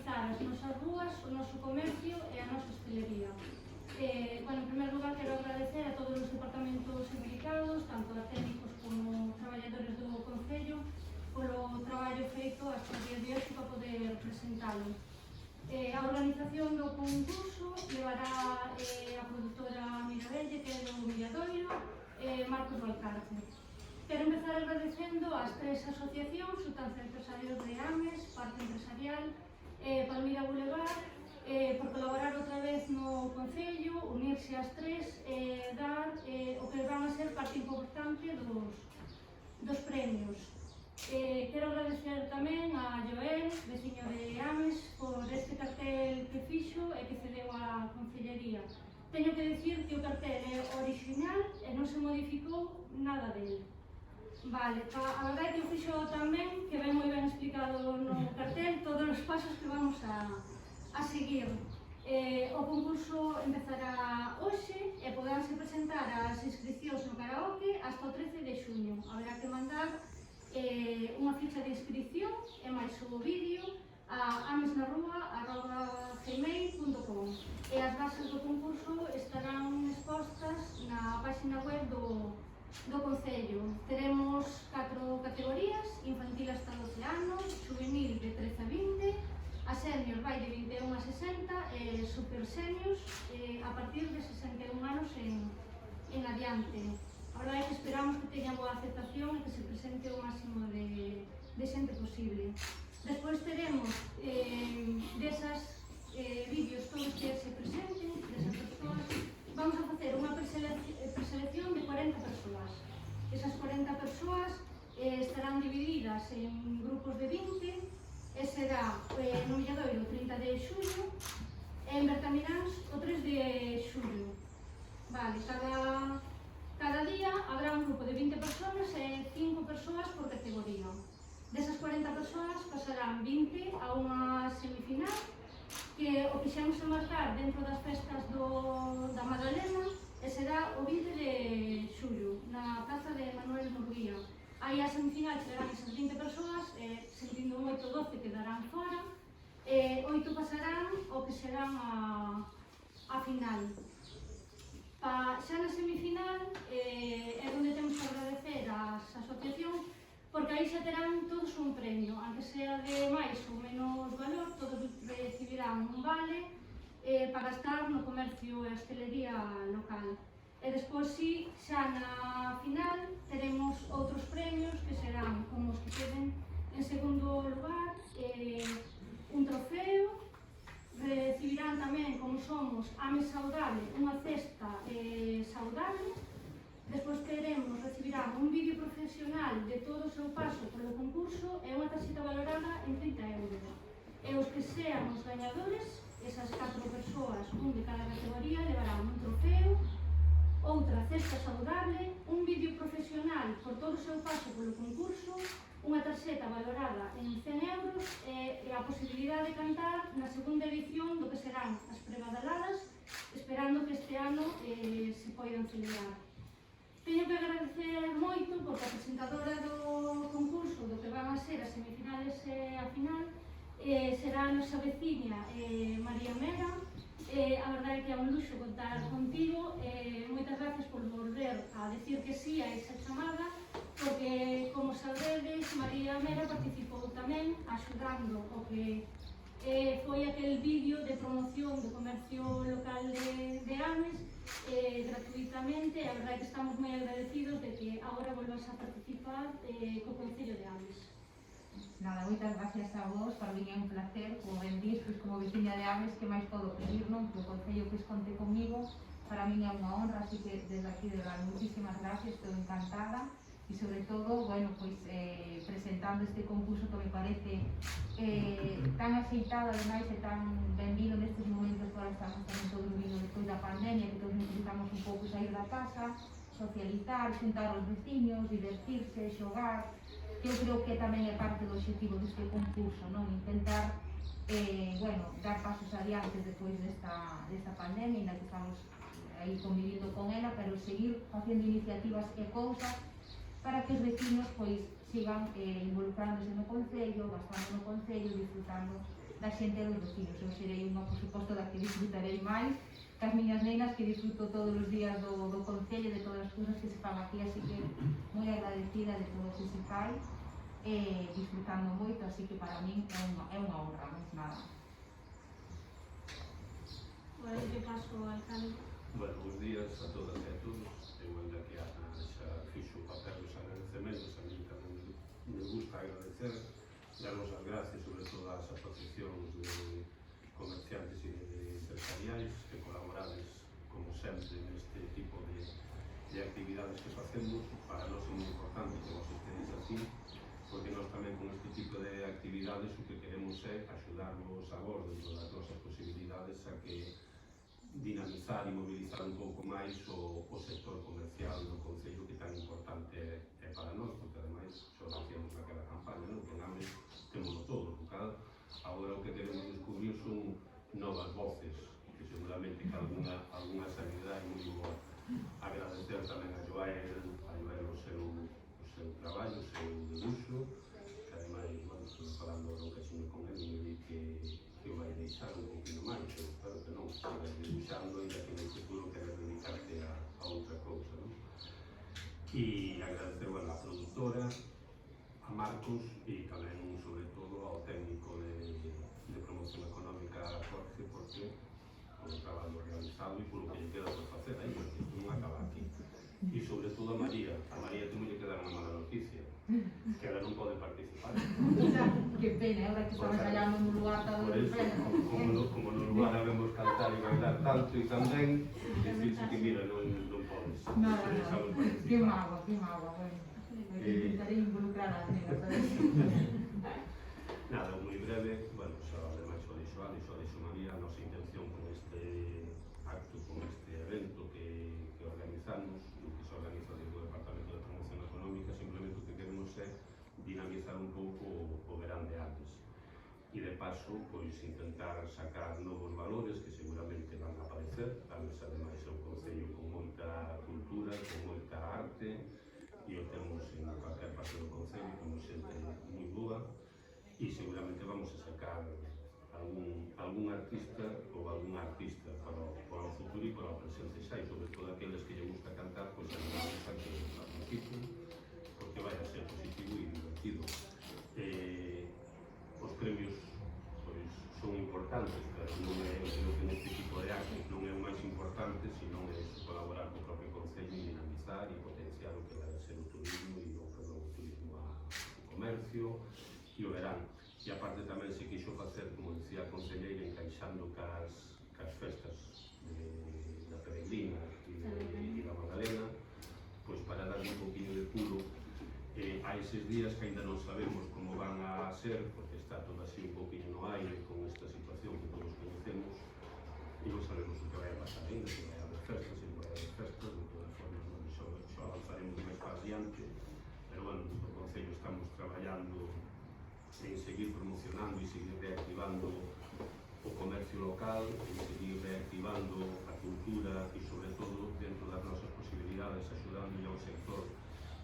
organizar as nosas rúas, o noso comercio e a nosa hostelería. En primer lugar, quero agradecer a todos os departamentos implicados, tanto a técnicos como traballadores do Concello, polo traballo feito hasta o día de hoxe para poder presentalo. A organización do concurso levará a produtora Mirabelle, que é do Milladoiro, Marcos Valcarce. Quero empezar agradecendo ás tres asociacións, Xuntanza de Empresarios de Ames, Parte Empresarial, Palmira Boulevard, por colaborar outra vez no Concello, unirse ás tres e dar o que van a ser parte importante dos premios. Quero agradecer tamén a Joel, veciño de Ames, por este cartel que fixo e que cedeu á Concellería. Teño que dicir que o cartel é original e non se modificou nada del. Vale, a verdade é que o fixo tamén, que ven moi ben explicado no cartel, todos os pasos que vamos a seguir. O concurso empezará hoxe e poderánse presentar as inscripcións no karaoke hasta o 13 de xuño. Haberá que mandar unha ficha de inscripción e máis o vídeo a amesnarrua@gmail.com e as bases do concurso estarán expostas na página web do Concello. Teremos 4 categorías: infantil hasta 12 anos, juvenil de 13 a 20, a senior vai de 21 a 60 e super seniors a partir de 61 anos en adiante. A verdade é que esperamos que teña boa aceptación e que se presente o máximo de xente posible. Despois teremos desas vídeos todos que se presenten, desas persoas, vamos a facer unha preselección de 40 persoas. Esas 40 persoas estarán divididas en grupos de 20 e será no Milladoiro o 30 de xullo e en Bertamiráns o 3 de xullo. Vale, cada día habrá un grupo de 20 personas e 5 persoas por categoría. Desas 40 persoas pasarán 20 a unha semifinal que o quixemos enmarcar dentro das festas da Madalena e será o 20 de xullo na Praza de Manuel Murguía. Aí a semifinal serán esas 20 persoas e sentindo 8 ou 12 quedarán fora e 8 pasarán o que serán a final. Xa na semifinal é onde temos que agradecer ás asociacións porque aí xa terán todos un premio, aunque sea de máis ou menos valor, todos recibirán un vale para gastar no comercio e hostelería local. E despois, xa na final, teremos outros premios que serán como os que queden en segundo lugar, un trofeo. Recibirán tamén, como somos, Ames Saudable, unha cesta saudable. Despois recibirán un vídeo profesional de todo o seu paso polo concurso e unha tarxeta valorada en 30 euros. E os que sean os gañadores, esas 4 persoas, un de cada categoría, levarán un trofeo, outra cesta saudable, un vídeo profesional por todo o seu paso polo concurso, unha tarxeta valorada en 100 euros e a posibilidade de cantar na segunda edición do que serán as prebadaladas, esperando que este ano se poidan celebrar. Teño que agradecer moito porque a presentadora do concurso, do que van a ser as semifinales e a final, será a nosa veciña María Mera. A verdade é que é un luxo contar contigo. Moitas gracias por volver a decir que sí a esa chamada, porque, como sabedes, María Mera participou tamén axudando o que foi aquel vídeo de promoción do comercio local de Ames gratuitamente. A verdade é que estamos moi agradecidos de que agora volvas a participar co Concello de Ames. Nada, moitas gracias a vos, para mí é un placer, como ben dis, como veciña de Ames, que máis podo pedir, non? Que o Concello que conte comigo, para mí é unha honra, así que desde aquí de dar muchísimas gracias, estou encantada. E sobre todo, presentando este concurso que me parece tan aceitado, ademais, e tan benvido nestes momentos que agora estamos tamén todos vindo despois da pandemia, que todos necesitamos un pouco sair da casa, socializar, xuntar os veciños, divertirse, xogar, que eu creo que tamén é parte do objetivo deste concurso, non? Intentar dar pasos adiante despois desta pandemia, ainda que estamos aí convivindo con ela, pero seguir facendo iniciativas e cousas para que os vecinos sigan involucrándose no Concello, gastando no Concello, disfrutando da xente e dos vecinos. Eu serei unha, por suposto, da que disfrutarei máis, que as miñas nenas, que disfruto todos os días do Concello, de todas as cousas que se fan aquí, así que moi agradecida de todo que se fai, disfrutando moito, así que para min é unha honra, máis nada. Agora lle paso ao alcalde. Bueno, bons días a todas e a todos. Eu ainda que a Ana xa fixo o papel dos agradecementos, a mí tamén me gusta agradecer, darvos as gracias sobre todo ás asociacións de comerciantes e de empresariais que colaborades, como sempre, neste tipo de actividades que facemos. Para nós é moi importante que vos estedes aquí, porque nós tamén con este tipo de actividades o que queremos é axudarvos a vos dentro das nosas posibilidades a que dinamizar e mobilizar un pouco máis o sector comercial do Concello, que tan importante é para nós, porque ademais, xa o decíamos naquela campaña, non? Que names temos todo, o cal agora o que queremos descubrir son novas voces, que seguramente que alguna sanidade é moi boa. Agradecer tamén a Joael o seu traballo, o seu debuxo, que ademais, bueno, estou falando do casinho con ele e me di que o vai deixar un poquinho máis, pero espero que non, que vai debuxando e que no futuro queres dedicarte a outra cousa, non? E agradecer, bueno, a produtora, a Marcos e tamén, sobre todo, ao técnico de promoción económica Jorge, porque polo traballo realizado e polo que lle queda por facer aí, porque isto non acaba aquí. E sobre todo a María temos que dar unha mala noticia, que ela non pode participar. Que pena, ahora que estamos allá nun lugar tan Por eso, como no lugar habemos cantar e bailar tanto e tamén, decirse que mira, non podes. Nada, que mágoa, bueno. Intentaré involucrar as nenas, Nada, moi breve, bueno, xa ademais o dixo Ali, xa o dixo María, a nosa intención con este acto, con este evento que organizamos, que se organiza desde o Departamento de Promoción Económica, simplemente o que queremos é dinamizar un pouco o verán de antes. E de paso, pois, intentar sacar novos valores que seguramente van a aparecer. Talvez, ademais, é un concello con moita cultura, con moita arte, e o temos en cualquier parte do concello, como xente moi boa, e seguramente vamos a sacar algún artista ou algún artista para o futuro e para o presente xa, e sobre todo aqueles que lle gusta cantar, pois animamos a que participen, porque vai a ser positivo e divertido. Os premios pois son importantes, pero non é, eu creo que neste tipo de actos non é o máis importante, senón é colaborar co propio Concello e dinamizar e potenciar o que vai ser o turismo e o turismo ao comercio e o verán. E aparte tamén se quixo facer, como decía a concelleira, encaixando cas festas da Peregrina e da Magdalena, pois para dar un poquinho de pulo a eses días que ainda non sabemos como van a ser, porque está todo así un poquinho no aire con esta situación que todos conocemos e non sabemos o que vai a pasar ainda, se vai haber festas, se non vai haber festas. De todas formas, bueno, xo avanzaremos máis para adiante, pero bueno, no Concello estamos traballando en seguir promocionando e seguir reactivando o comercio local, en seguir reactivando a cultura e, sobre todo, dentro das nosas posibilidades, axudando ao sector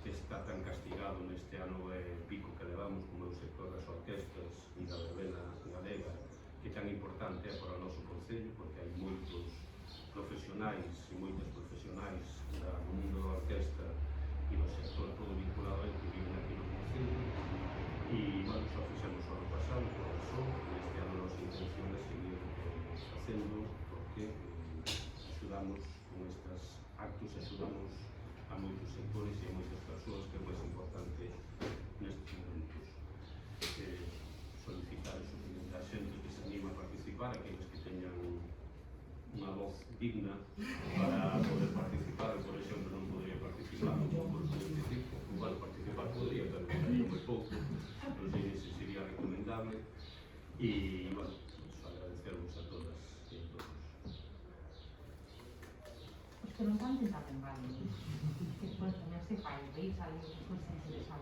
que está tan castigado neste ano pico que levamos, como é o sector das orquestas e da verbena galega, que tan importante é para o noso Concello, porque hai moitos profesionais e moitas profesionais do mundo da orquesta e do sector todo vinculado a ele que viven aquí no Concello. E, bueno, xa fixemos o ano pasado, por eso, neste ano a nosa intención é seguir facendo, porque axudamos con estes actos, axudamos a moitos sectores e a moitas persoas, que é o máis importante nestes momentos. Solicitar eso que a xente que se anima a participar, aqueles que teñan unha voz digna para poder participar. Por exemplo, non podría participar no concurso de circo, igual participar podría, pero sería moi pouco, non sei se sería recomendable. E, bueno, agradecervos a todas e a todos. Os que non canten tamén valen, que despois tamén se fai, veis algo que foi interesante.